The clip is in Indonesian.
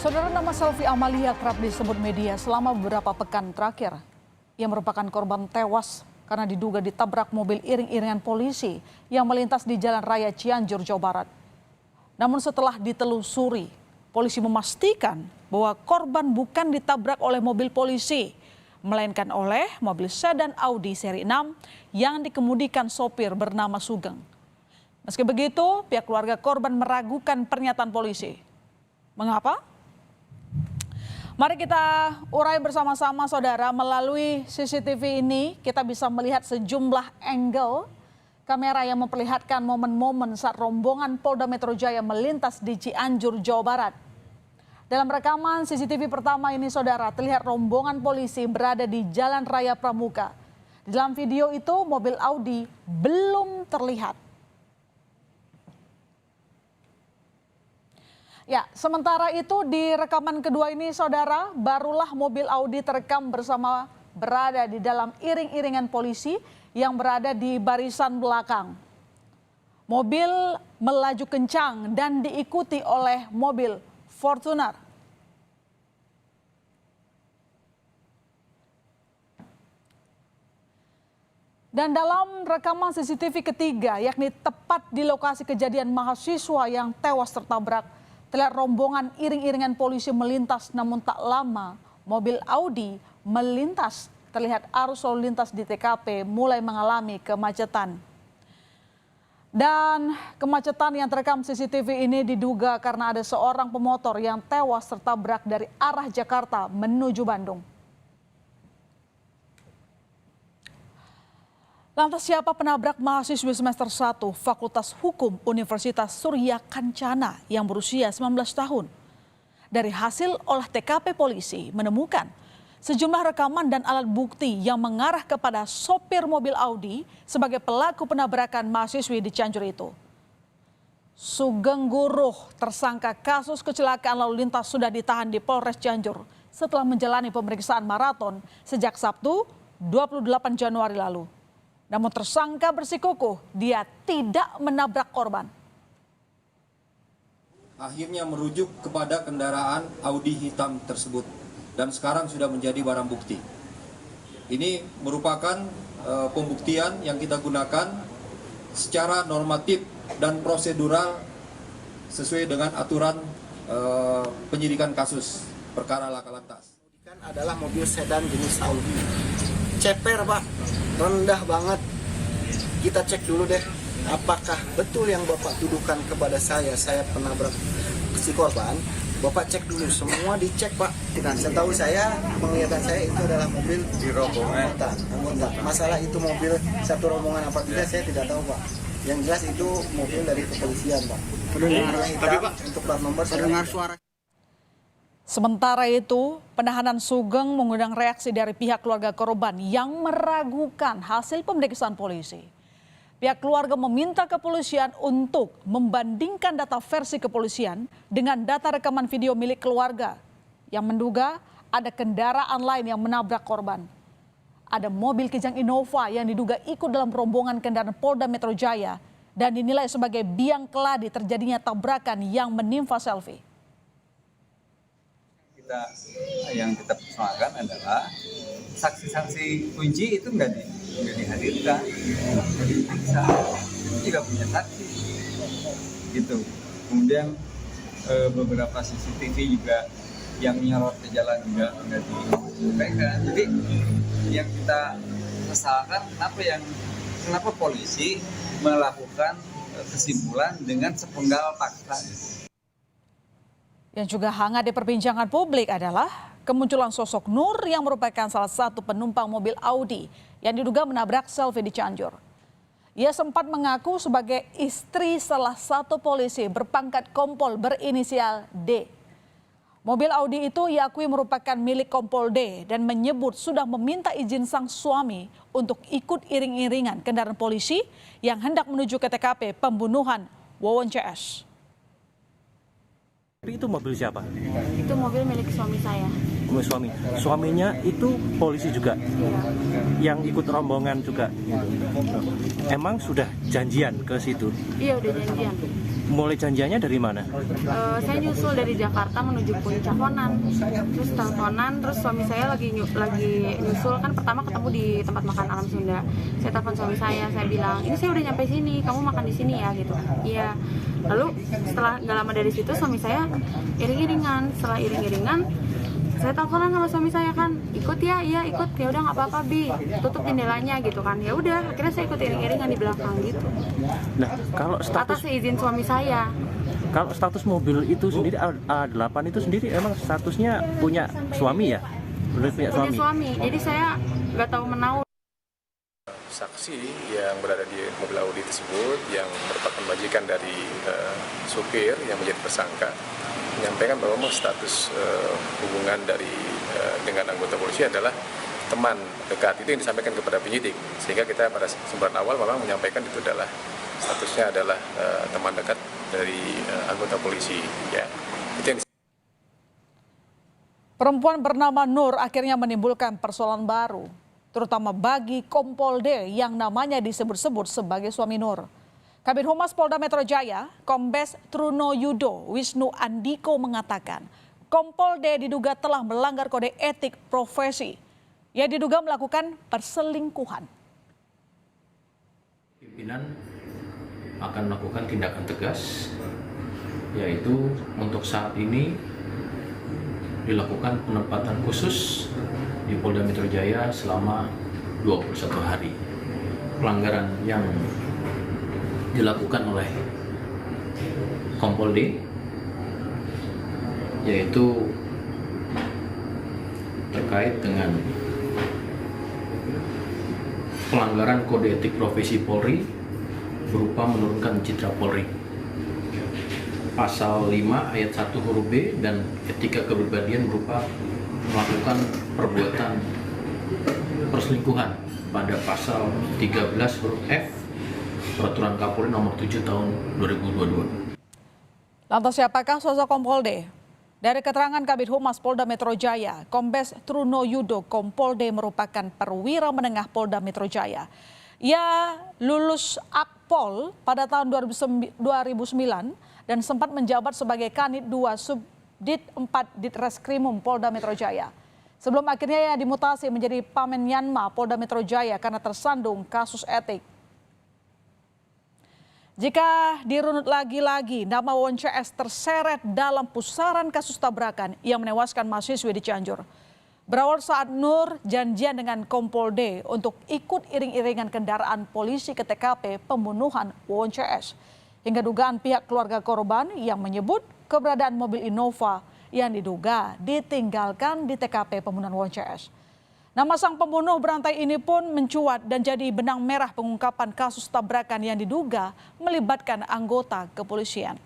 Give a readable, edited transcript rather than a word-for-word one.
Saudara, nama Selvi Amalia kerap disebut media selama beberapa pekan terakhir. Ia merupakan korban tewas karena diduga ditabrak mobil iring-iringan polisi yang melintas di Jalan Raya Cianjur, Jawa Barat. Namun setelah ditelusuri, polisi memastikan bahwa korban bukan ditabrak oleh mobil polisi, melainkan oleh mobil sedan Audi seri 6 yang dikemudikan sopir bernama Sugeng. Meski begitu, pihak keluarga korban meragukan pernyataan polisi. Mengapa? Mari kita urai bersama-sama, saudara. Melalui CCTV ini kita bisa melihat sejumlah angle kamera yang memperlihatkan momen-momen saat rombongan Polda Metro Jaya melintas di Cianjur, Jawa Barat. Dalam rekaman CCTV pertama ini, saudara, terlihat rombongan polisi berada di Jalan Raya Pramuka. Di dalam video itu mobil Audi belum terlihat. Ya, sementara itu di rekaman kedua ini, saudara, barulah mobil Audi terekam bersama berada di dalam iring-iringan polisi yang berada di barisan belakang. Mobil melaju kencang dan diikuti oleh mobil Fortuner. Dan dalam rekaman CCTV ketiga, yakni tepat di lokasi kejadian mahasiswa yang tewas tertabrak, terlihat rombongan iring-iringan polisi melintas, namun tak lama mobil Audi melintas. Terlihat arus lalu lintas di TKP mulai mengalami kemacetan. Dan kemacetan yang terekam CCTV ini diduga karena ada seorang pemotor yang tewas tertabrak dari arah Jakarta menuju Bandung. Lantas siapa penabrak mahasiswi semester 1 Fakultas Hukum Universitas Surya Kencana yang berusia 19 tahun? Dari hasil olah TKP polisi menemukan sejumlah rekaman dan alat bukti yang mengarah kepada sopir mobil Audi sebagai pelaku penabrakan mahasiswi di Cianjur itu. Sugeng Guruh, tersangka kasus kecelakaan lalu lintas, sudah ditahan di Polres Cianjur setelah menjalani pemeriksaan maraton sejak Sabtu 28 Januari lalu. Namun tersangka bersikukuh dia tidak menabrak korban. Akhirnya merujuk kepada kendaraan Audi hitam tersebut dan sekarang sudah menjadi barang bukti. Ini merupakan pembuktian yang kita gunakan secara normatif dan prosedural sesuai dengan aturan penyidikan kasus perkara laka lantas. Adalah mobil sedan jenis Audi. Ceper, Pak. Rendah banget. Kita cek dulu deh, apakah betul yang Bapak tuduhkan kepada saya penabrak si korban. Bapak cek dulu, semua dicek, Pak. Nah, setahu saya, penglihatan saya itu adalah mobil di rombongan anggota. Masalah itu mobil satu rombongan apa tidak, saya tidak tahu, Pak. Yang jelas itu mobil dari kepolisian, Pak. Tapi Pak, untuk plat nomor dengar suara. Sementara itu, penahanan Sugeng mengundang reaksi dari pihak keluarga korban yang meragukan hasil pemeriksaan polisi. Pihak keluarga meminta kepolisian untuk membandingkan data versi kepolisian dengan data rekaman video milik keluarga yang menduga ada kendaraan lain yang menabrak korban. Ada mobil Kijang Innova yang diduga ikut dalam rombongan kendaraan Polda Metro Jaya dan dinilai sebagai biang keladi terjadinya tabrakan yang menimpa Selvi. Yang kita persoalkan adalah saksi-saksi kunci itu nggak dihadirkan, nggak diperiksa, juga punya saksi, gitu. Kemudian beberapa CCTV juga yang nyorot ke jalan juga nggak disampaikan. Jadi yang kita sesalkan kenapa polisi melakukan kesimpulan dengan sepenggal fakta. Yang juga hangat diperbincangkan publik adalah kemunculan sosok Nur yang merupakan salah satu penumpang mobil Audi yang diduga menabrak Selvi di Cianjur. Ia sempat mengaku sebagai istri salah satu polisi berpangkat kompol berinisial D. Mobil Audi itu ia akui merupakan milik Kompol D dan menyebut sudah meminta izin sang suami untuk ikut iring-iringan kendaraan polisi yang hendak menuju ke TKP pembunuhan Wawon CS. Itu mobil siapa? Itu mobil milik suami saya. Suami. Suaminya itu polisi juga? Iya. Yang ikut rombongan juga? Emang sudah janjian ke situ? Iya, udah janjian. mulai janjiannya dari mana? Saya nyusul dari Jakarta menuju Puncak Konan, terus teleponan, terus suami saya lagi nyusul, kan pertama ketemu di tempat makan Alam Sunda. Saya telepon suami saya bilang, ini saya udah nyampe sini, kamu makan di sini ya gitu. Iya. Lalu setelah nggak lama dari situ suami saya iring-iringan, setelah iring-iringan saya teleponan sama suami saya kan, ikut ya, iya ikut, ya udah nggak apa-apa Bi, tutup jendelanya gitu kan. Ya udah, akhirnya saya ikut iring-iringan di belakang gitu. Nah, kalau Atas izin suami saya. kalau status mobil itu sendiri A8 itu sendiri emang statusnya punya suami ya? Udah punya Punya suami. suami, jadi saya nggak tahu menau. Saksi yang berada di mobil Audi tersebut yang merupakan majikan dari supir yang menjadi tersangka menyampaikan bahwa memang status hubungan dengan anggota polisi adalah teman dekat. Itu yang disampaikan kepada penyidik, sehingga kita pada kesempatan awal memang menyampaikan itu adalah statusnya adalah teman dekat dari anggota polisi ya. Itu yang Perempuan bernama Nur akhirnya menimbulkan persoalan baru, terutama bagi Kompol D yang namanya disebut-sebut sebagai suami Nur. Kabid Humas Polda Metro Jaya, Kombes Truno Yudo Wisnu Andiko mengatakan, Kompol D diduga telah melanggar kode etik profesi. Ia diduga melakukan perselingkuhan. Pimpinan akan melakukan tindakan tegas, yaitu untuk saat ini dilakukan penempatan khusus di Polda Metro Jaya selama 21 hari. Pelanggaran yang dilakukan oleh Kompol D yaitu terkait dengan pelanggaran kode etik profesi Polri berupa menurunkan citra Polri. Pasal 5 ayat 1 huruf B dan etika kepribadian berupa melakukan perbuatan perselingkuhan pada pasal 13 huruf F Peraturan Kapolri nomor 7 tahun 2022. Lantas siapakah sosok Kompol D? Dari keterangan Kabid Humas Polda Metro Jaya, Kombes Truno Yudo, Kompol D merupakan perwira menengah Polda Metro Jaya. Ia lulus Akpol pada tahun 2009 dan sempat menjabat sebagai Kanit 2 Subdit 4 Ditreskrimum Polda Metro Jaya. Sebelum akhirnya ia dimutasi menjadi Pamen Yanma Polda Metro Jaya karena tersandung kasus etik. Jika dirunut lagi-lagi, nama Won CS terseret dalam pusaran kasus tabrakan yang menewaskan mahasiswi di Cianjur. Berawal saat Nur janjian dengan Kompol D untuk ikut iring-iringan kendaraan polisi ke TKP pembunuhan Won CS. Hingga dugaan pihak keluarga korban yang menyebut keberadaan mobil Innova yang diduga ditinggalkan di TKP pembunuhan Won CS. Nama sang pembunuh berantai ini pun mencuat dan jadi benang merah pengungkapan kasus tabrakan yang diduga melibatkan anggota kepolisian.